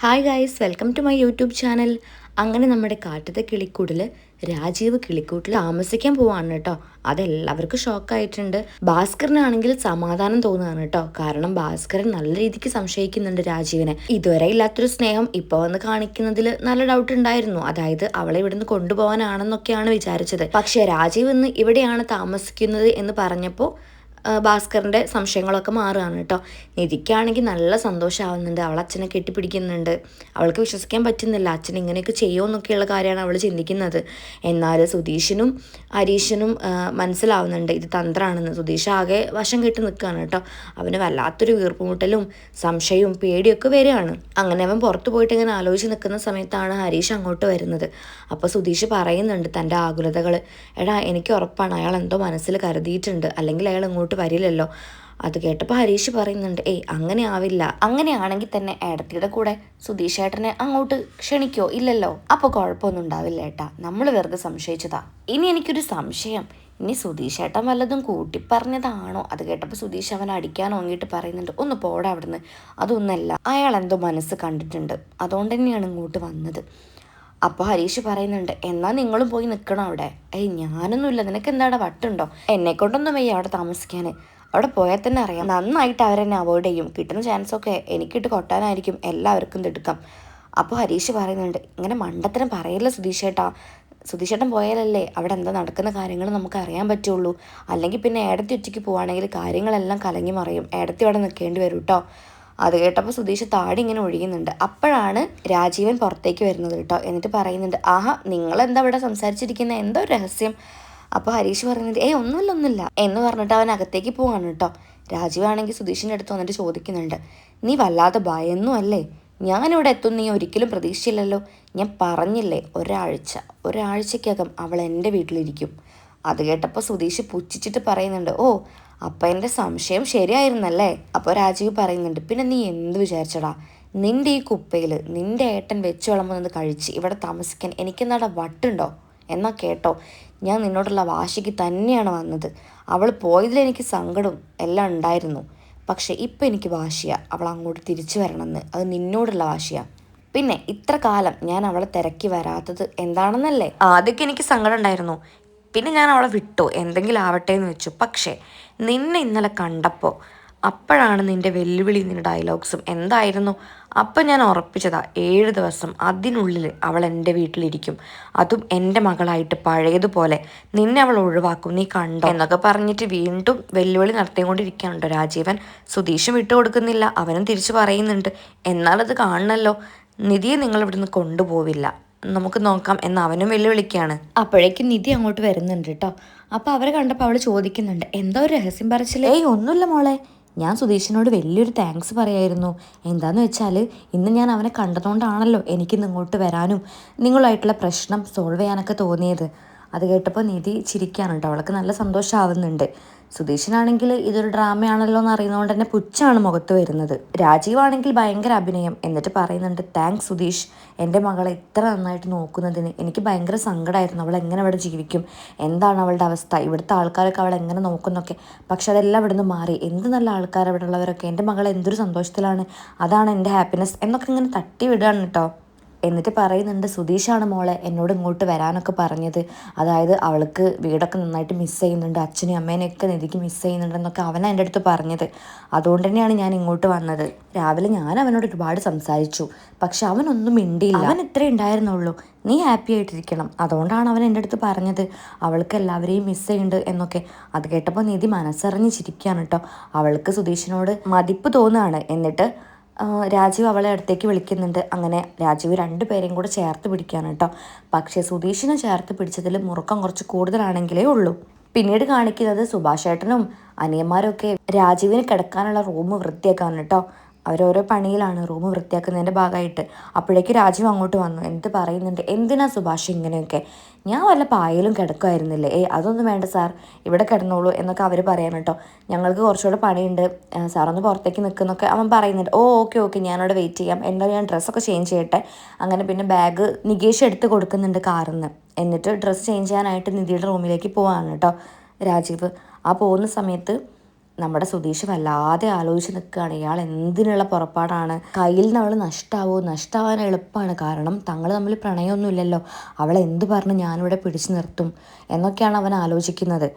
Hi guys, welcome to my YouTube channel. അങ്ങനെ നമ്മുടെ കാട്ടത്തെ കിളിക്കൂട്ടിൽ രാജീവ് കിളിക്കൂട്ടിൽ താമസിക്കാൻ പോവാണ് കേട്ടോ. അതെല്ലാവർക്കും ഷോക്കായിട്ടുണ്ട്. ഭാസ്കരനാണെങ്കിൽ സമാധാനം തോന്നുകയാണ് കേട്ടോ. കാരണം ഭാസ്കരൻ നല്ല രീതിക്ക് സംശയിക്കുന്നുണ്ട് രാജീവിനെ. ഇതുവരെ ഇല്ലാത്തൊരു സ്നേഹം ഇപ്പോൾ വന്ന് കാണിക്കുന്നതിൽ നല്ല ഡൗട്ട് ഉണ്ടായിരുന്നു. അതായത് അവളെ ഇവിടുന്ന് കൊണ്ടുപോകാനാണെന്നൊക്കെയാണ് വിചാരിച്ചത്. പക്ഷേ രാജീവ് ഇന്ന് ഇവിടെയാണ് താമസിക്കുന്നത് എന്ന് പറഞ്ഞപ്പോൾ ഭാസ്കറിൻ്റെ സംശയങ്ങളൊക്കെ മാറുകയാണ് കേട്ടോ. നിധിക്കാണെങ്കിൽ നല്ല സന്തോഷമാവുന്നുണ്ട്. അവൾ അച്ഛനെ കെട്ടിപ്പിടിക്കുന്നുണ്ട്. അവൾക്ക് വിശ്വസിക്കാൻ പറ്റുന്നില്ല അച്ഛൻ ഇങ്ങനെയൊക്കെ ചെയ്യുമെന്നൊക്കെയുള്ള കാര്യമാണ് അവൾ ചിന്തിക്കുന്നത്. എന്നാൽ സുധീഷിനും ഹരീഷിനും മനസ്സിലാവുന്നുണ്ട് ഇത് തന്ത്രമാണെന്ന്. സുധീഷ് ആകെ വശം കെട്ടി നിൽക്കുകയാണ് കേട്ടോ. അവന് വല്ലാത്തൊരു വീർപ്പുമുട്ടലും സംശയവും പേടിയൊക്കെ വരികയാണ്. അങ്ങനെ അവൻ പുറത്തു പോയിട്ട് ഇങ്ങനെ ആലോചിച്ച് നിൽക്കുന്ന സമയത്താണ് ഹരീഷ് അങ്ങോട്ട് വരുന്നത്. അപ്പോൾ സുധീഷ് പറയുന്നുണ്ട് തൻ്റെ ആകുലതകൾ. എടാ, എനിക്ക് ഉറപ്പാണ് അയാൾ എന്തോ മനസ്സിൽ കരുതിയിട്ടുണ്ട്, അല്ലെങ്കിൽ അയാൾ ഇങ്ങോട്ട് വരില്ലല്ലോ. അത് കേട്ടപ്പോൾ ഹരീഷ് പറയുന്നുണ്ട്, ഏയ് അങ്ങനെ ആവില്ല. അങ്ങനെയാണെങ്കിൽ തന്നെ ഏടത്തിയുടെ കൂടെ സുധീഷ് ഏട്ടനെ അങ്ങോട്ട് ക്ഷണിക്കോ? ഇല്ലല്ലോ. അപ്പോൾ കുഴപ്പമൊന്നും ഉണ്ടാവില്ല ഏട്ടാ, നമ്മൾ വെറുതെ സംശയിച്ചതാ. ഇനി എനിക്കൊരു സംശയം, ഇനി സുധീഷ് ഏട്ടൻ വല്ലതും കൂട്ടിപ്പറഞ്ഞതാണോ? അത് കേട്ടപ്പോൾ സുധീഷ് അവൻ അടിക്കാൻ ഓങ്ങിയിട്ട് പറയുന്നുണ്ട്, ഒന്ന് പോടാ അവിടുന്ന്. അതൊന്നല്ല, അയാൾ എന്തോ മനസ്സ് കണ്ടിട്ടുണ്ട്, അതുകൊണ്ട് തന്നെയാണ് ഇങ്ങോട്ട് വന്നത്. അപ്പോൾ ഹരീഷ് പറയുന്നുണ്ട്, എന്നാൽ നിങ്ങളും പോയി നിൽക്കണം അവിടെ. ഏയ് ഞാനൊന്നുമില്ല, നിനക്ക് എന്താ വട്ടുണ്ടോ? എന്നെ കൊണ്ടൊന്നും വയ്യ അവിടെ താമസിക്കാൻ. അവിടെ പോയാൽ തന്നെ അറിയാം നന്നായിട്ട് അവരെന്നെ അവോയ്ഡ് ചെയ്യും. കിട്ടുന്ന ചാൻസൊക്കെ എനിക്കിട്ട് കൊട്ടാനായിരിക്കും എല്ലാവർക്കും തിടുക്കം. അപ്പോൾ ഹരീഷ് പറയുന്നുണ്ട്, ഇങ്ങനെ മണ്ടത്തരം പറയല്ല സുധീഷേട്ടാ. സുധീഷേട്ടൻ പോയാലല്ലേ അവിടെ എന്താ നടക്കുന്ന കാര്യങ്ങൾ നമുക്ക് അറിയാൻ പറ്റുള്ളൂ. അല്ലെങ്കിൽ പിന്നെ ഏടത്തി ഒറ്റയ്ക്ക് പോവുകയാണെങ്കിൽ കാര്യങ്ങളെല്ലാം കലങ്ങി മറിയും. ഏടത്തി അവിടെ നിൽക്കേണ്ടി വരും കേട്ടോ. അത് കേട്ടപ്പോൾ സുധീഷ് താടി ഇങ്ങനെ ഒഴിയുന്നുണ്ട്. അപ്പോഴാണ് രാജീവൻ പുറത്തേക്ക് വരുന്നത് കേട്ടോ. എന്നിട്ട് പറയുന്നുണ്ട്, ആഹാ, നിങ്ങളെന്താ ഇവിടെ സംസാരിച്ചിരിക്കുന്നത്, എന്തോ രഹസ്യം. അപ്പോൾ ഹരീഷ് പറയുന്നുണ്ട്, ഏയ് ഒന്നുമില്ല എന്ന് പറഞ്ഞിട്ട് അവൻ അകത്തേക്ക് പോവാണ് കേട്ടോ. രാജീവാണെങ്കിൽ സുധീഷിൻ്റെ അടുത്ത് വന്നിട്ട് ചോദിക്കുന്നുണ്ട്, നീ വല്ലാതെ ഭയന്നു അല്ലേ? ഞാനിവിടെ എത്തും നീ ഒരിക്കലും പ്രതീക്ഷിച്ചില്ലല്ലോ. ഞാൻ പറഞ്ഞില്ലേ, ഒരാഴ്ചക്കകം അവൾ എൻ്റെ വീട്ടിലിരിക്കും. അത് കേട്ടപ്പോൾ സുധീഷ് പുച്ഛിച്ചിട്ട് പറയുന്നുണ്ട്, ഓ, അപ്പം എൻ്റെ സംശയം ശരിയായിരുന്നല്ലേ. അപ്പോൾ രാജീവ് പറയുന്നുണ്ട്, പിന്നെ നീ എന്ത് വിചാരിച്ചടാ? നിൻ്റെ ഈ കുപ്പയിൽ നിൻ്റെ ഏട്ടൻ വെച്ച് വിളമ്പുന്നത് കഴിച്ച് ഇവിടെ താമസിക്കാൻ എനിക്കെന്താടാ വട്ടുണ്ടോ? എന്നാൽ കേട്ടോ, ഞാൻ നിന്നോടുള്ള വാശിക്ക് തന്നെയാണ് വന്നത്. അവൾ പോയതിൽ എനിക്ക് സങ്കടം എല്ലാം ഉണ്ടായിരുന്നു. പക്ഷേ ഇപ്പം എനിക്ക് വാശിയാണ് അവൾ അങ്ങോട്ട് തിരിച്ചു വരണമെന്ന്. അത് നിന്നോടുള്ള വാശിയാണ്. പിന്നെ ഇത്ര കാലം ഞാൻ അവളെ തിരക്കി വരാത്തത് എന്താണെന്നല്ലേ? ആദ്യമൊക്കെ എനിക്ക് സങ്കടം ഉണ്ടായിരുന്നു, പിന്നെ ഞാൻ അവളെ വിട്ടു, എന്തെങ്കിലും ആവട്ടെ എന്ന് വെച്ചു. പക്ഷേ നിന്നെ ഇന്നലെ കണ്ടപ്പോൾ അപ്പോഴാണ് നിൻ്റെ വെല്ലുവിളി, നിൻ്റെ ഡയലോഗ്സും എന്തായിരുന്നു. അപ്പം ഞാൻ ഉറപ്പിച്ചതാ, 7 ദിവസം അതിനുള്ളിൽ അവൾ എൻ്റെ വീട്ടിലിരിക്കും, അതും എൻ്റെ മകളായിട്ട് പഴയതുപോലെ. നിന്നെ അവൾ ഒഴിവാക്കും, നീ കണ്ടോ എന്നൊക്കെ പറഞ്ഞിട്ട് വീണ്ടും വെല്ലുവിളി നടത്തിക്കൊണ്ടിരിക്കുകയാണല്ലോ രാജീവൻ. സുധീഷും വിട്ടുകൊടുക്കുന്നില്ല, അവനും തിരിച്ചു പറയുന്നുണ്ട്, എന്നാലത് കാണണമല്ലോ. നിധിയെ നിങ്ങൾ ഇവിടുന്ന് കൊണ്ടുപോവില്ല, നമുക്ക് നോക്കാം എന്ന് അവനും വെല്ലുവിളിക്കുകയാണ്. അപ്പോഴേക്കും നിധി അങ്ങോട്ട് വരുന്നുണ്ട് കേട്ടോ. അപ്പോൾ അവരെ കണ്ടപ്പോൾ അവൾ ചോദിക്കുന്നുണ്ട്, എന്തോ ഒരു രഹസ്യം പറച്ചില്ലേ? ഏയ് ഒന്നുമില്ല മോളെ, ഞാൻ സുധീഷിനോട് വലിയൊരു താങ്ക്സ് പറയായിരുന്നു. എന്താണെന്ന് വെച്ചാൽ ഇന്ന് ഞാൻ അവനെ കണ്ടതുകൊണ്ടാണല്ലോ എനിക്കിന്ന് ഇങ്ങോട്ട് വരാനും നിങ്ങളുമായിട്ടുള്ള പ്രശ്നം സോൾവ് ചെയ്യാനൊക്കെ തോന്നിയത്. അത് കേട്ടപ്പോൾ നിധി ചിരിക്കുകയാണ് കേട്ടോ. അവൾക്ക് നല്ല സന്തോഷമാവുന്നുണ്ട്. സുധീഷിനാണെങ്കിൽ ഇതൊരു ഡ്രാമയാണല്ലോ എന്ന് അറിയുന്നതുകൊണ്ട് തന്നെ പുച്ഛമാണ് മുഖത്ത് വരുന്നത്. രാജീവാണെങ്കിൽ ഭയങ്കര അഭിനയം. എന്നിട്ട് പറയുന്നുണ്ട്, താങ്ക്സ് സുധീഷ്, എൻ്റെ മകളെ ഇത്ര നന്നായിട്ട് നോക്കുന്നതിന്. എനിക്ക് ഭയങ്കര സങ്കടമായിരുന്നു, അവൾ എങ്ങനെ ഇവിടെ ജീവിക്കും, എന്താണ് അവളുടെ അവസ്ഥ, ഇവിടുത്തെ ആൾക്കാരൊക്കെ അവൾ എങ്ങനെ നോക്കുന്നൊക്കെ. പക്ഷെ അതെല്ലാം ഇവിടെ നിന്ന് മാറി. എന്ത് നല്ല ആൾക്കാർ ഇവിടെ ഉള്ളവരൊക്കെ, എൻ്റെ മകൾ എന്തൊരു സന്തോഷത്തിലാണ്, അതാണ് എൻ്റെ ഹാപ്പിനെസ് എന്നൊക്കെ ഇങ്ങനെ തട്ടി വിടുകയാണ് കേട്ടോ. എന്നിട്ട് പറയുന്നുണ്ട്, സുധീഷാണ് മോളെ എന്നോട് ഇങ്ങോട്ട് വരാനൊക്കെ പറഞ്ഞത്. അതായത് അവൾക്ക് വീടൊക്കെ നന്നായിട്ട് മിസ് ചെയ്യുന്നുണ്ട്, അച്ഛനെയും അമ്മേനെയൊക്കെ നിധിക്ക് മിസ് ചെയ്യുന്നുണ്ടെന്നൊക്കെ അവനാണ് എൻ്റെ അടുത്ത് പറഞ്ഞത്. അതുകൊണ്ട് തന്നെയാണ് ഞാൻ ഇങ്ങോട്ട് വന്നത്. രാവിലെ ഞാൻ അവനോട് ഒരുപാട് സംസാരിച്ചു, പക്ഷെ അവനൊന്നും മിണ്ടിയില്ല. അവൻ ഇത്രേ ഉണ്ടായിരുന്നുള്ളൂ, നീ ഹാപ്പി ആയിട്ടിരിക്കണം, അതുകൊണ്ടാണ് അവൻ എൻ്റെ അടുത്ത് പറഞ്ഞത് അവൾക്ക് എല്ലാവരെയും മിസ് ചെയ്യുന്നുണ്ട് എന്നൊക്കെ. അത് കേട്ടപ്പോൾ നിധി മനസ്സറിഞ്ഞ് ചിരിക്കുകയാണ് കേട്ടോ. അവൾക്ക് സുധീഷിനോട് മതിപ്പ് തോന്നുകയാണ്. എന്നിട്ട് രാജീവ് അവളെ അടുത്തേക്ക് വിളിക്കുന്നുണ്ട്. അങ്ങനെ രാജീവ് 2 പേരെയും കൂടെ ചേർത്ത് പിടിക്കുകയാണ് കേട്ടോ. പക്ഷേ സുധീഷിനെ ചേർത്ത് പിടിച്ചതിൽ മുറുക്കം കുറച്ച് കൂടുതലാണെങ്കിലേ ഉള്ളൂ. പിന്നീട് കാണിക്കുന്നത് സുഭാഷ് ഏട്ടനും അനിയന്മാരും ഒക്കെ രാജീവിന് കിടക്കാനുള്ള റൂം വൃത്തിയാക്കാൻ കേട്ടോ. അവരോരോ പണിയിലാണ് റൂം വൃത്തിയാക്കുന്നതിൻ്റെ ഭാഗമായിട്ട്. അപ്പോഴേക്ക് രാജീവ് അങ്ങോട്ട് വന്നു. എന്നിട്ട് പറയുന്നുണ്ട്, എന്തിനാ സുഭാഷ് ഇങ്ങനെയൊക്കെ? ഞാൻ വല്ല പായലും കിടക്കുമായിരുന്നില്ലേ? അതൊന്നും വേണ്ട സാർ, ഇവിടെ കിടന്നോളൂ എന്നൊക്കെ അവർ പറയാൻ കേട്ടോ. ഞങ്ങൾക്ക് കുറച്ചുകൂടെ പണിയുണ്ട്, സാറൊന്ന് പുറത്തേക്ക് നിൽക്കുന്നൊക്കെ അവൻ പറയുന്നുണ്ട്. ഓ ഓക്കെ, ഞാനവിടെ വെയിറ്റ് ചെയ്യാം, എന്താ ഞാൻ ഡ്രസ്സൊക്കെ ചേഞ്ച് ചെയ്യട്ടെ. അങ്ങനെ പിന്നെ ബാഗ് നികേഷ് എടുത്ത് കൊടുക്കുന്നുണ്ട് കാറിൽ നിന്ന്. എന്നിട്ട് ഡ്രസ്സ് ചേഞ്ച് ചെയ്യാനായിട്ട് നിധിയുടെ റൂമിലേക്ക് പോവാണ് കേട്ടോ രാജീവ്. ആ പോകുന്ന സമയത്ത് നമ്മുടെ സുധീഷ് വല്ലാതെ ആലോചിച്ച് നിൽക്കുകയാണ്. ഇയാൾ എന്തിനുള്ള പുറപ്പാടാണ്, കയ്യിൽ നിന്ന് അവൾ നഷ്ടമാവാൻ എളുപ്പമാണ്. കാരണം തങ്ങൾ തമ്മിൽ പ്രണയമൊന്നുമില്ലല്ലോ, അവൾ എന്ത് പറഞ്ഞ് ഞാനിവിടെ പിടിച്ചു നിർത്തും എന്നൊക്കെയാണ് അവൻ ആലോചിക്കുന്നത്.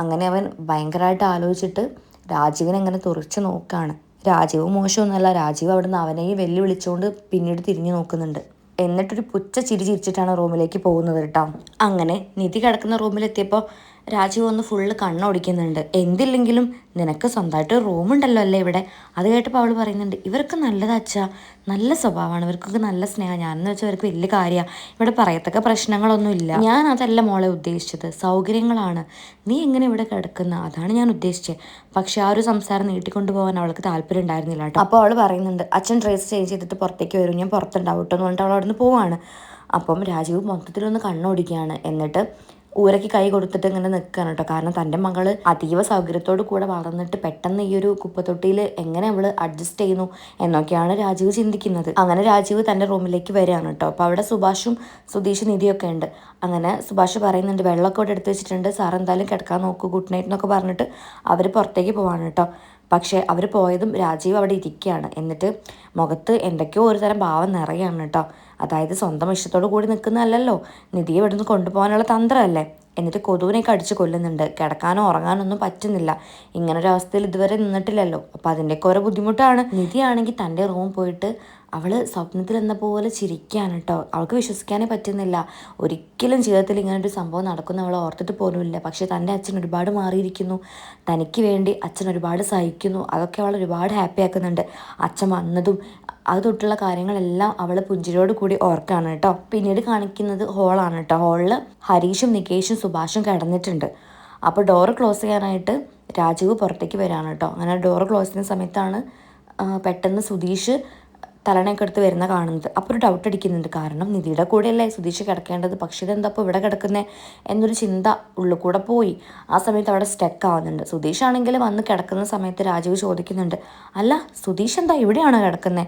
അങ്ങനെ അവൻ ഭയങ്കരമായിട്ട് ആലോചിച്ചിട്ട് രാജീവിനെ അങ്ങനെ തുറച്ച് നോക്കുകയാണ്. രാജീവ് മോശമൊന്നുമല്ല, രാജീവ് അവിടുന്ന് അവനെയും വെല്ലുവിളിച്ചുകൊണ്ട് പിന്നീട് തിരിഞ്ഞു നോക്കുന്നുണ്ട്. എന്നിട്ടൊരു പുച്ഛ ചിരി ചിരിച്ചിട്ടാണ് റൂമിലേക്ക് പോകുന്നത് കേട്ടോ. അങ്ങനെ നിധി കിടക്കുന്ന റൂമിലെത്തിയപ്പോൾ രാജീവ് ഒന്ന് ഫുള്ള് കണ്ണോടിക്കുന്നുണ്ട്. എന്തില്ലെങ്കിലും നിനക്ക് സ്വന്തമായിട്ട് റൂമുണ്ടല്ലോ അല്ലേ ഇവിടെ. അത് കേട്ടപ്പോൾ അവൾ പറയുന്നുണ്ട്, ഇവർക്ക് നല്ലതാച്ചാ, നല്ല സ്വഭാവമാണ്, ഇവർക്കൊക്കെ നല്ല സ്നേഹം. ഞാനെന്ന് വെച്ചാൽ അവർക്ക് വലിയ കാര്യമാണ്, ഇവിടെ പറയത്തക്ക പ്രശ്നങ്ങളൊന്നുമില്ല. ഞാൻ അതല്ല മോളെ ഉദ്ദേശിച്ചത്, സൗകര്യങ്ങളാണ്. നീ എങ്ങനെ ഇവിടെ കിടക്കുന്ന അതാണ് ഞാൻ ഉദ്ദേശിച്ചത്. പക്ഷെ ആ ഒരു സംസാരം നീട്ടിക്കൊണ്ടു പോകാൻ അവൾക്ക് താല്പര്യം ഉണ്ടായിരുന്നില്ല കേട്ടോ. അപ്പോൾ അവൾ പറയുന്നുണ്ട്, അച്ഛൻ ഡ്രസ്സ് ചേഞ്ച് ചെയ്തിട്ട് പുറത്തേക്ക് വരും, ഞാൻ പുറത്തുണ്ടാവും കേട്ടോ എന്ന് പറഞ്ഞിട്ട് അവൾ അവിടെ നിന്ന് പോവാണ്. അപ്പം രാജീവ് മൊത്തത്തിലൊന്ന് കണ്ണോടിക്കുകയാണ്. എന്നിട്ട് ഊരയ്ക്ക് കൈ കൊടുത്തിട്ട് ഇങ്ങനെ നിൽക്കുകയാണ് കേട്ടോ. കാരണം തൻ്റെ മകള് അതീവ സൗകര്യത്തോടു കൂടെ വളർന്നിട്ട് പെട്ടെന്ന് ഈ ഒരു കുപ്പത്തൊട്ടിയിൽ എങ്ങനെ അവള് അഡ്ജസ്റ്റ് ചെയ്യുന്നു എന്നൊക്കെയാണ് രാജീവ് ചിന്തിക്കുന്നത്. അങ്ങനെ രാജീവ് തൻ്റെ റൂമിലേക്ക് വരികയാണ് കേട്ടോ. അപ്പോൾ അവിടെ സുഭാഷും സുധീഷ് നിധിയൊക്കെ ഉണ്ട്. അങ്ങനെ സുഭാഷ് പറയുന്നുണ്ട്, വെള്ളമൊക്കെ ഇവിടെ എടുത്ത് വെച്ചിട്ടുണ്ട്, സാർ എന്തായാലും കിടക്കാൻ നോക്കൂ, ഗുഡ് നൈറ്റ് എന്നൊക്കെ പറഞ്ഞിട്ട് അവർ പുറത്തേക്ക് പോവാണ് കേട്ടോ. പക്ഷേ അവർ പോയതും രാജീവ് അവിടെ ഇരിക്കുകയാണ്. എന്നിട്ട് മുഖത്ത് എന്തൊക്കെയോ ഒരു തരം ഭാവം നിറയാണ് കേട്ടോ. അതായത് സ്വന്തം ഇഷ്ടത്തോടു കൂടി നിൽക്കുന്നതല്ലല്ലോ, നിധിയെ ഇവിടുന്ന് കൊണ്ടുപോകാനുള്ള തന്ത്രമല്ലേ. എന്നിട്ട് കൊതുവിനെയൊക്കെ അടിച്ച് കൊല്ലുന്നുണ്ട്. കിടക്കാനോ ഉറങ്ങാനോ ഒന്നും പറ്റുന്നില്ല. ഇങ്ങനൊരവസ്ഥയിൽ ഇതുവരെ നിന്നിട്ടില്ലല്ലോ, അപ്പോൾ അതിൻ്റെയൊക്കെ ഓരോ ബുദ്ധിമുട്ടാണ്. നിധിയാണെങ്കിൽ തൻ്റെ റൂം പോയിട്ട് അവൾ സ്വപ്നത്തിൽ എന്ന പോലെ ചിരിക്കുകയാണ് കേട്ടോ. അവൾക്ക് വിശ്വസിക്കാനേ പറ്റുന്നില്ല. ഒരിക്കലും ജീവിതത്തിൽ ഇങ്ങനൊരു സംഭവം നടക്കുന്ന അവൾ ഓർത്തിട്ട് പോലുമില്ല. പക്ഷേ തൻ്റെ അച്ഛൻ ഒരുപാട് മാറിയിരിക്കുന്നു, തനിക്ക് വേണ്ടി അച്ഛൻ ഒരുപാട് സഹിക്കുന്നു, അതൊക്കെ അവൾ ഒരുപാട് ഹാപ്പി ആക്കുന്നുണ്ട്. അച്ഛൻ വന്നതും അത് തൊട്ടുള്ള കാര്യങ്ങളെല്ലാം അവൾ പുഞ്ചിരിയോട് കൂടി ഓർക്കാണ് കേട്ടോ. പിന്നീട് കാണിക്കുന്നത് ഹോളാണ് കേട്ടോ. ഹോളിൽ ഹരീഷും നികേഷും സുഭാഷും കിടന്നിട്ടുണ്ട്. അപ്പോൾ ഡോറ് ക്ലോസ് ചെയ്യാനായിട്ട് രാജീവ് പുറത്തേക്ക് വരികയാണ് കേട്ടോ. അങ്ങനെ ഡോറ് ക്ലോസ് ചെയ്യുന്ന സമയത്താണ് പെട്ടെന്ന് സുധീഷ് തലണയൊക്കെ എടുത്ത് വരുന്ന കാണുന്നത്. അപ്പോൾ ഒരു ഡൗട്ട് അടിക്കുന്നുണ്ട്. കാരണം നിധിയുടെ കൂടെയല്ലേ സുധീഷ് കിടക്കേണ്ടത്, പക്ഷേ ഇതെന്താ ഇപ്പോൾ ഇവിടെ കിടക്കുന്നത് എന്നൊരു ചിന്ത ഉള്ളിൽ കൂടെ പോയി. ആ സമയത്ത് അവിടെ സ്റ്റക്ക് ആവുന്നുണ്ട്. സുധീഷ് ആണെങ്കിൽ വന്ന് കിടക്കുന്ന സമയത്ത് രാജീവ് ചോദിക്കുന്നുണ്ട്, അല്ല സുധീഷ് എന്താ ഇവിടെയാണോ കിടക്കുന്നത്?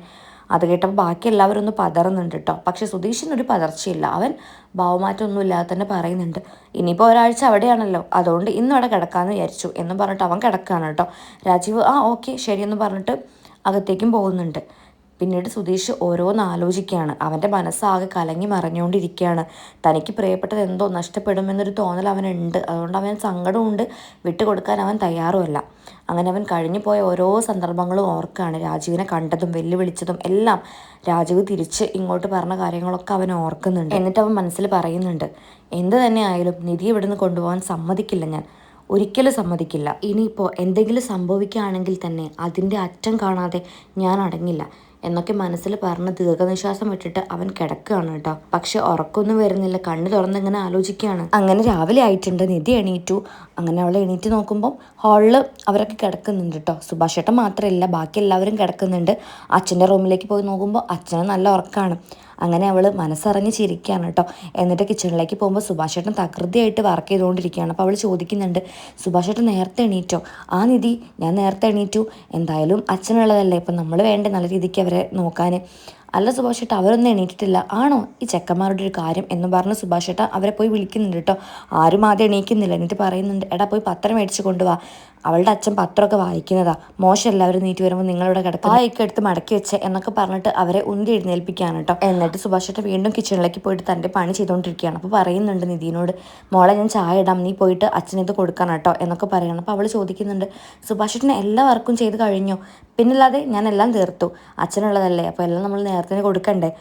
അത് കേട്ടപ്പോൾ ബാക്കി എല്ലാവരും ഒന്ന് പതറുന്നുണ്ട് കേട്ടോ. പക്ഷെ സുധീഷിനൊരു പതർച്ചയില്ല. അവൻ ഭാവമാറ്റമൊന്നും ഇല്ലാതെ തന്നെ പറയുന്നുണ്ട്, ഇനിയിപ്പോൾ ഒരാഴ്ച അവിടെയാണല്ലോ, അതുകൊണ്ട് ഇന്നും അവിടെ കിടക്കാമെന്ന് വിചാരിച്ചു എന്ന് പറഞ്ഞിട്ട് അവൻ കിടക്കുകയാണ് കേട്ടോ. രാജീവ് ഓക്കെ ശരിയെന്ന് പറഞ്ഞിട്ട് അകത്തേക്കും പോകുന്നുണ്ട്. പിന്നീട് സുധീഷ് ഓരോന്ന് ആലോചിക്കുകയാണ്. അവൻ്റെ മനസ്സാകെ കലങ്ങി മറിഞ്ഞുകൊണ്ടിരിക്കുകയാണ്. തനിക്ക് പ്രിയപ്പെട്ടത് എന്തോ നഷ്ടപ്പെടുമെന്നൊരു തോന്നൽ അവനുണ്ട്. അതുകൊണ്ട് അവൻ സങ്കടമുണ്ട്, വിട്ടുകൊടുക്കാൻ അവൻ തയ്യാറുമല്ല. അങ്ങനെ അവൻ കഴിഞ്ഞു പോയ ഓരോ സന്ദർഭങ്ങളും ഓർക്കുകയാണ്. രാജീവിനെ കണ്ടതും വെല്ലുവിളിച്ചതും എല്ലാം രാജീവ് തിരിച്ച് ഇങ്ങോട്ട് പറഞ്ഞ കാര്യങ്ങളൊക്കെ അവൻ ഓർക്കുന്നുണ്ട്. എന്നിട്ട് അവൻ മനസ്സിൽ പറയുന്നുണ്ട്, എന്ത് തന്നെ ആയാലും നിധി ഇവിടുന്ന് കൊണ്ടുപോകാൻ സമ്മതിക്കില്ല, ഞാൻ ഒരിക്കലും സമ്മതിക്കില്ല. ഇനിയിപ്പോൾ എന്തെങ്കിലും സംഭവിക്കുകയാണെങ്കിൽ തന്നെ അതിൻ്റെ അറ്റം കാണാതെ ഞാൻ അടങ്ങില്ല എന്നൊക്കെ മനസ്സിൽ പറഞ്ഞ് ദീർഘനിശ്വാസം വിട്ടിട്ട് അവൻ കിടക്കുകയാണ് കേട്ടോ. പക്ഷെ ഉറക്കമൊന്നും വരുന്നില്ല, കണ്ണ് തുറന്ന് ഇങ്ങനെ ആലോചിക്കുകയാണ്. അങ്ങനെ രാവിലെ ആയിട്ടുണ്ട്. നിധി എണീറ്റു. അങ്ങനെ അവൾ എണീറ്റ് നോക്കുമ്പോൾ ഹാളിൽ അവരൊക്കെ കിടക്കുന്നുണ്ട് കേട്ടോ. സുഭാഷേട്ടൻ മാത്രമല്ല, ബാക്കി എല്ലാവരും കിടക്കുന്നുണ്ട്. അച്ഛൻ്റെ റൂമിലേക്ക് പോയി നോക്കുമ്പോൾ അച്ഛന് നല്ല ഉറക്കമാണ്. അങ്ങനെ അവൾ മനസ്സറിഞ്ഞ് ചിരിക്കുകയാണ് കേട്ടോ. എന്നിട്ട് കിച്ചണിലേക്ക് പോകുമ്പോൾ സുഭാഷേട്ടൻ തകൃതിയായിട്ട് വർക്ക് ചെയ്തുകൊണ്ടിരിക്കുകയാണ്. അപ്പോൾ അവൾ ചോദിക്കുന്നുണ്ട്, സുഭാഷേട്ടൻ നേരത്തെ എണീറ്റോ? ആ നിധി, ഞാൻ നേരത്തെ എണീറ്റു, എന്തായാലും അച്ഛനുള്ളതല്ലേ, ഇപ്പം നമ്മൾ വേണ്ടേ നല്ല രീതിക്ക് അവരെ നോക്കാൻ. അല്ല സുഭാഷേട്ട, അവരൊന്നും എണീറ്റിട്ടില്ല. ആണോ ഈ ചെക്കന്മാരുടെ ഒരു കാര്യം എന്ന് പറഞ്ഞ് സുഭാഷേട്ട അവരെ പോയി വിളിക്കുന്നുണ്ട് കേട്ടോ. ആരും ആദ്യം എണീക്കുന്നില്ല. എന്നിട്ട് പറയുന്നുണ്ട്, എടാ പോയി പത്രം മേടിച്ച് കൊണ്ടുപോവാ, അവളുടെ അച്ഛൻ പത്രമൊക്കെ വായിക്കുന്നതാ, മോശം എല്ലാവരും നീറ്റ് വരുമ്പോൾ നിങ്ങളിവിടെ കിടക്കുക, ആയിക്കെ എടുത്ത് മടക്കി വെച്ച് എന്നൊക്കെ പറഞ്ഞിട്ട് അവരെ ഉന്തി എഴുന്നേൽപ്പിക്കുകയാണ് കേട്ടോ. എന്നിട്ട് സുഭാഷേട്ട വീണ്ടും കിച്ചണിലേക്ക് പോയിട്ട് തൻ്റെ പണി ചെയ്തുകൊണ്ടിരിക്കുകയാണ്. അപ്പോൾ പറയുന്നുണ്ട് നിധിനോട്, മോളെ ഞാൻ ചായ ഇടാം, നീ പോയിട്ട് അച്ഛനിത് കൊടുക്കണം കേട്ടോ എന്നൊക്കെ പറയണം. അപ്പോൾ അവൾ ചോദിക്കുന്നുണ്ട്, സുഭാഷേട്ടനെ എല്ലാ വർക്കും ചെയ്ത് കഴിഞ്ഞോ? പിന്നല്ലാതെ ഞാൻ എല്ലാം തീർത്തു, അച്ഛനുള്ളതല്ലേ, അപ്പോൾ എല്ലാം നമ്മൾ നേരത്തെ കൊടുക്കണ്ടേ.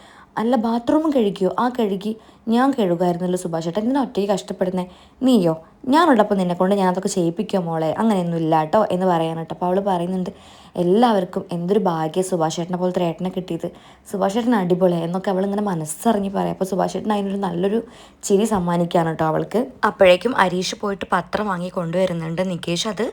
അല്ല ബാത്റൂമും കഴുകിയോ? ആ കഴുകി, ഞാൻ കഴുകായിരുന്നല്ലോ സുഭാഷേട്ടൻ, എന്തിനാ ഒറ്റയ്ക്ക് കഷ്ടപ്പെടുന്നേ? നീയോ? ഞാനുള്ളപ്പോൾ നിന്നെക്കൊണ്ട് ഞാൻ അതൊക്കെ ചെയ്യിപ്പിക്കുമോ മോളെ? അങ്ങനെയൊന്നും ഇല്ല കേട്ടോ എന്ന് പറയാനാട്ടോ. അപ്പോൾ അവൾ പറയുന്നുണ്ട്, എല്ലാവർക്കും എന്തൊരു ഭാഗ്യം സുഭാഷേട്ടനെ പോലത്തെ ഏട്ടനെ കിട്ടിയത്, സുഭാഷേട്ടൻ അടിപൊളിയാണ് എന്നൊക്കെ അവളിങ്ങനെ മനസ്സറിഞ്ഞ് പറയാം. അപ്പോൾ സുഭാഷേട്ടൻ അതിനൊരു നല്ലൊരു ചിരി സമ്മാനിക്കുകയാണ് കേട്ടോ അവൾക്ക്. അപ്പോഴേക്കും അരീഷ് പോയിട്ട് പത്രം വാങ്ങി കൊണ്ടുവരുന്നുണ്ട്. നികേഷ് അത്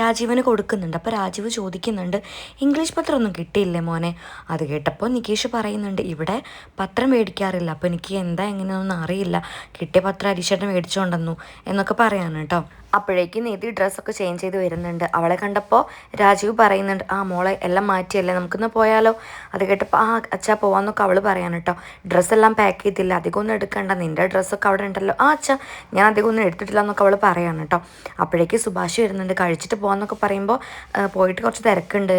രാജീവിന് കൊടുക്കുന്നുണ്ട്. അപ്പോൾ രാജീവ് ചോദിക്കുന്നുണ്ട്, ഇംഗ്ലീഷ് പത്രം ഒന്നും കിട്ടിയില്ലേ മോനെ? അത് കേട്ടപ്പോൾ നികേഷ് പറയുന്നുണ്ട്, ഇവിടെ പത്രം മേടിക്കാറില്ല, അപ്പോൾ എനിക്ക് എന്താ എങ്ങനെയൊന്നും അറിയില്ല, കിട്ടിയ പത്രം അരീഷേട്ടൻ മേടിച്ചുകൊണ്ടെന്നു എന്നൊക്കെ പറയാൻ കേട്ടോ. അപ്പോഴേക്കും നിധി ഡ്രസ്സൊക്കെ ചേഞ്ച് ചെയ്ത് വരുന്നുണ്ട്. അവളെ കണ്ടപ്പോൾ രാജീവ് പറയുന്നുണ്ട്, ആ മോളെ എല്ലാം മാറ്റിയല്ലേ, നമുക്കൊന്ന് പോയാലോ. അത് കേട്ടപ്പോൾ ആ അച്ഛാ പോവാന്നൊക്കെ അവൾ പറയാൻ കേട്ടോ. ഡ്രസ്സെല്ലാം പാക്ക് ചെയ്തില്ല, അധികം ഒന്നും എടുക്കണ്ട, നിൻ്റെ ഡ്രസ്സൊക്കെ അവിടെ ഉണ്ടല്ലോ. ആ അച്ഛാ ഞാൻ അധികം ഒന്നും എടുത്തിട്ടില്ല എന്നൊക്കെ അവൾ പറയാൻ കേട്ടോ. അപ്പോഴേക്ക് സുഭാഷ് വരുന്നുണ്ട്. കഴിച്ചിട്ട് പോകാമെന്നൊക്കെ പറയുമ്പോൾ പോയിട്ട് കുറച്ച് തിരക്കുണ്ട്,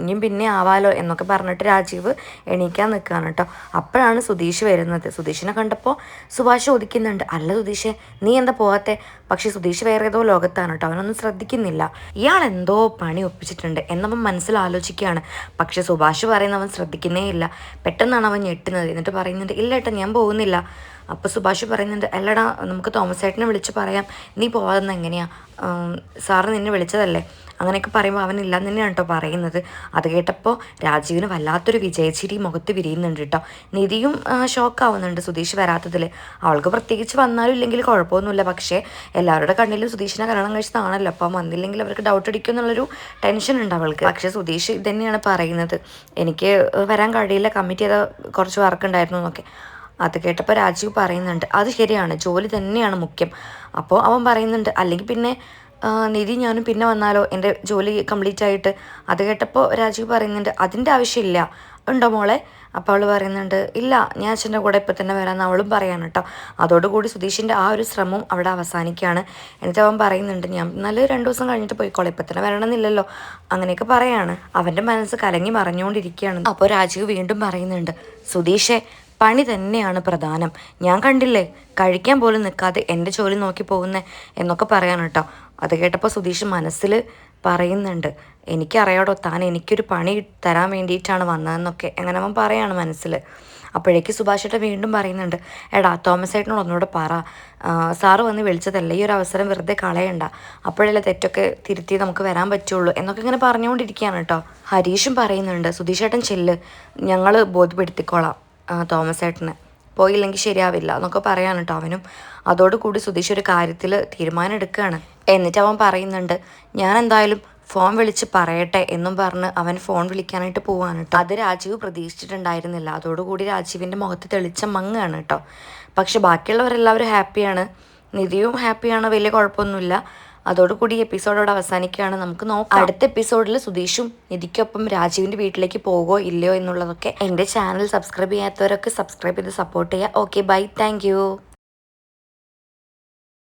ഇനിയും പിന്നെ ആവാലോ എന്നൊക്കെ പറഞ്ഞിട്ട് രാജീവ് എണീക്കാൻ നിൽക്കുകയാണ് കേട്ടോ. അപ്പോഴാണ് സുധീഷ് വരുന്നത്. സുധീഷിനെ കണ്ടപ്പോൾ സുഭാഷ് ചോദിക്കുന്നുണ്ട്, അല്ല സുധീഷേ നീ എന്താ പോകാത്തെ? പക്ഷേ സുധീഷ് വേറെ ഏതോ ലോകത്താണ് കേട്ടോ, അവനൊന്നും ശ്രദ്ധിക്കുന്നില്ല. ഇയാൾ എന്തോ പണി ഒപ്പിച്ചിട്ടുണ്ട് എന്നവൻ മനസ്സിൽ ആലോചിക്കുകയാണ്. പക്ഷെ സുഭാഷ് പറയുന്ന അവൻ ശ്രദ്ധിക്കുന്നേ ഇല്ല. പെട്ടെന്നാണ് അവൻ ഞെട്ടുന്നത്. എന്നിട്ട് പറയുന്നുണ്ട്, ഇല്ല ഏട്ടാ ഞാൻ പോകുന്നില്ല. അപ്പോൾ സുഭാഷ് പറയുന്നുണ്ട്, അല്ലടാ നമുക്ക് തോമസ് ഏട്ടനെ വിളിച്ച് പറയാം, നീ പോകാതെന്ന് എങ്ങനെയാ, സാറ് നിന്നെ വിളിച്ചതല്ലേ. അങ്ങനെയൊക്കെ പറയുമ്പോൾ അവൻ ഇല്ലാന്ന് തന്നെയാണ് കേട്ടോ പറയുന്നത്. അത് കേട്ടപ്പോൾ രാജീവിന് വല്ലാത്തൊരു വിജയച്ചിരി മുഖത്ത് വിരിയുന്നുണ്ട് കേട്ടോ. നിധിയും ഷോക്കാവുന്നുണ്ട് സുധീഷ് വരാത്തതിൽ. അവൾക്ക് പ്രത്യേകിച്ച് വന്നാലും ഇല്ലെങ്കിൽ കുഴപ്പമൊന്നുമില്ല. പക്ഷേ എല്ലാവരുടെ കണ്ണിലും സുധീഷിനെ കല്യാണം കഴിച്ചതാണല്ലോ, അപ്പം വന്നില്ലെങ്കിൽ അവർക്ക് ഡൗട്ട് അടിക്കും എന്നുള്ളൊരു ടെൻഷൻ ഉണ്ട് അവൾക്ക്. പക്ഷേ സുധീഷ് ഇതന്നെയാണ് പറയുന്നത്, എനിക്ക് വരാൻ കഴിയില്ല, കമ്മിറ്റ് ചെയ്ത കുറച്ച് വർക്ക് ഉണ്ടായിരുന്നു എന്നൊക്കെ. അത് കേട്ടപ്പോൾ രാജീവ് പറയുന്നുണ്ട്, അത് ശരിയാണ്, ജോലി തന്നെയാണ് മുഖ്യം. അപ്പോൾ അവൻ പറയുന്നുണ്ട്, അല്ലെങ്കിൽ പിന്നെ നിധി ഞാനും പിന്നെ വന്നാലോ എൻ്റെ ജോലി കംപ്ലീറ്റ് ആയിട്ട്. അത് കേട്ടപ്പോൾ രാജീവ് പറയുന്നുണ്ട്, അതിൻ്റെ ആവശ്യമില്ല, ഉണ്ടോ മോളെ? അപ്പോൾ അവൾ പറയുന്നുണ്ട്, ഇല്ല ഞാൻ അച്ഛൻ്റെ കൂടെ ഇപ്പം തന്നെ വരാമെന്ന് അവളും പറയാണ് കേട്ടോ. അതോടുകൂടി സുധീഷിൻ്റെ ആ ഒരു ശ്രമം അവിടെ അവസാനിക്കുകയാണ്. എന്നിട്ട് അവൻ പറയുന്നുണ്ട്, ഞാൻ എന്നാലും 2 ദിവസം കഴിഞ്ഞിട്ട് പോയിക്കോളെ, ഇപ്പം തന്നെ വരണമെന്നില്ലല്ലോ, അങ്ങനെയൊക്കെ പറയാണ്. അവൻ്റെ മനസ്സ് കലങ്ങി മറിഞ്ഞുകൊണ്ടിരിക്കുകയാണ്. അപ്പോൾ രാജീവ് വീണ്ടും പറയുന്നുണ്ട്, സുധീഷെ പണി തന്നെയാണ് പ്രധാനം, ഞാൻ കണ്ടില്ലേ കഴിക്കാൻ പോലും നിൽക്കാതെ എൻ്റെ ജോലി നോക്കി പോകുന്നേ എന്നൊക്കെ പറയാൻ കേട്ടോ. അത് കേട്ടപ്പോൾ സുധീഷ് മനസ്സിൽ പറയുന്നുണ്ട്, എനിക്കറിയാടോ താൻ എനിക്കൊരു പണി തരാൻ വേണ്ടിയിട്ടാണ് വന്നതെന്നൊക്കെ എങ്ങനെ അവൻ പറയാണ് മനസ്സിൽ. അപ്പോഴേക്ക് സുഭാഷേട്ടൻ വീണ്ടും പറയുന്നുണ്ട്, എടാ തോമസ് ഏട്ടനോട് ഒന്നുകൂടെ പറ, സാറ് വന്ന് വിളിച്ചതല്ലേ, ഈ ഒരു അവസരം വെറുതെ കളയണ്ട, അപ്പോഴല്ലേ തെറ്റൊക്കെ തിരുത്തി നമുക്ക് വരാൻ പറ്റുള്ളൂ എന്നൊക്കെ ഇങ്ങനെ പറഞ്ഞുകൊണ്ടിരിക്കുകയാണ് കേട്ടോ. ഹരീഷും പറയുന്നുണ്ട്, സുധീഷേട്ടൻ ചെല്ല്, ഞങ്ങൾ ബോധ്യപ്പെടുത്തിക്കോളാം തോമസ് ഏട്ടന്, പോയില്ലെങ്കിൽ ശരിയാവില്ല എന്നൊക്കെ പറയാൻ കേട്ടോ അവനും. അതോടുകൂടി സുധീഷ് ഒരു കാര്യത്തിൽ തീരുമാനം എടുക്കുകയാണ്. എന്നിട്ട് അവൻ പറയുന്നുണ്ട്, ഞാൻ എന്തായാലും ഫോൺ വിളിച്ച് പറയട്ടെ എന്നും പറഞ്ഞ് അവൻ ഫോൺ വിളിക്കാനായിട്ട് പോവാണ് കേട്ടോ. അത് രാജീവ് പ്രതീക്ഷിച്ചിട്ടുണ്ടായിരുന്നില്ല. അതോടുകൂടി രാജീവിൻ്റെ മുഖത്ത് തെളിച്ചം മങ്ങുകയാണ് കേട്ടോ. പക്ഷെ ബാക്കിയുള്ളവരെല്ലാവരും ഹാപ്പിയാണ്, നിധിയും ഹാപ്പിയാണ്, വലിയ കുഴപ്പമൊന്നുമില്ല. അതോടുകൂടി എപ്പിസോഡോട് അവസാനിക്കുകയാണ്. നമുക്ക് നോക്കാം അടുത്ത എപ്പിസോഡിൽ സുധീഷും നിധിക്കൊപ്പം രാജീവിൻ്റെ വീട്ടിലേക്ക് പോകുമോ ഇല്ലയോ എന്നുള്ളതൊക്കെ. എൻ്റെ ചാനൽ സബ്സ്ക്രൈബ് ചെയ്യാത്തവരൊക്കെ സബ്സ്ക്രൈബ് ചെയ്ത് സപ്പോർട്ട് ചെയ്യുക. Okay bye, thank